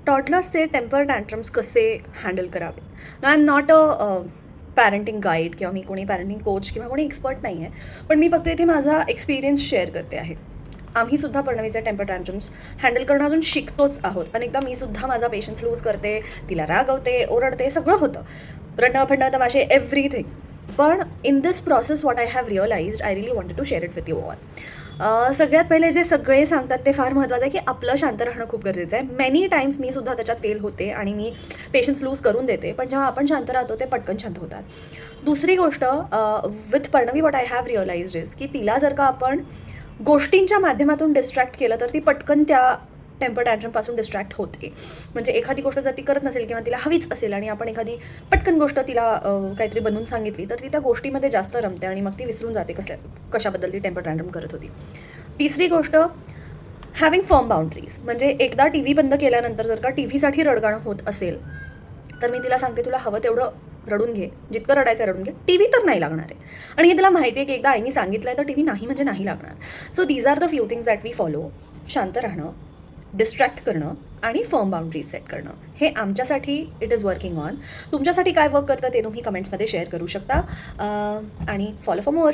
टॉडलर्सचे temper tantrums कसे handle करावेत. I am not a parenting guide किंवा मी कोणी पॅरेंटिंग कोच किंवा कोणी एक्सपर्ट नाही आहे, पण मी फक्त इथे माझा एक्सपिरियन्स शेअर करते आहे. आम्हीसुद्धा प्रणवीचे टेम्पर टँट्रम्स हँडल करणं अजून शिकतोच आहोत. अनेकदा मी सुद्धा माझा पेशन्स लूज करते, तिला रागवते, ओरडते, सगळं होतं, रडणं फंडं तमाशे एव्हरीथिंग. पण in this process what I have realised, I really wanted to share it with you all. सगळ्यात पहिले जे सगळे सांगतात ते फार महत्त्वाचं आहे की आपलं शांत राहणं खूप गरजेचं आहे. मेनी टाईम्स मी सुद्धा त्याच्यात फेल होते आणि मी पेशन्स लूज करून देते, पण जेव्हा आपण शांत राहतो ते पटकन शांत होतात. दुसरी गोष्ट, with Pranavi what I have realised is की तिला जर का आपण गोष्टींच्या माध्यमातून डिस्ट्रॅक्ट केलं तर ती पटकन त्या टेम्पर टँट्रमपासून डिस्ट्रॅक्ट होते. म्हणजे एखादी गोष्ट जर ती करत नसेल किंवा तिला हवीच असेल आणि आपण एखादी पटकन गोष्ट तिला काहीतरी बनवून सांगितली तर ती त्या गोष्टीमध्ये जास्त रमते आणि मग ती विसरून जाते कशाबद्दल ती टेम्पर टँट्रम करत होती. तिसरी गोष्ट, हॅव्हिंग फर्म बाउंड्रीज. म्हणजे एकदा टी व्ही बंद केल्यानंतर जर का टी व्हीसाठी रडगाणं होत असेल तर मी तिला सांगते, तुला हवं तेवढं रडून घे, जितकं रडायचं रडून घे, टी व्ही तर नाही लागणार आहे. आणि हे तिला माहिती आहे की एकदा आईने सांगितलं आहे तर टी व्ही नाही म्हणजे नाही लागणार. So these are the few things that we follow. शांत राहणं, डिस्ट्रॅक्ट करणं आणि फर्म बाउंड्रीज सेट करणं, हे आमच्यासाठी इट इज वर्किंग ऑन. तुमच्यासाठी काय वर्क करतं ते तुम्ही कमेंट्समध्ये शेअर करू शकता. आणि फॉलो फॉर मोर.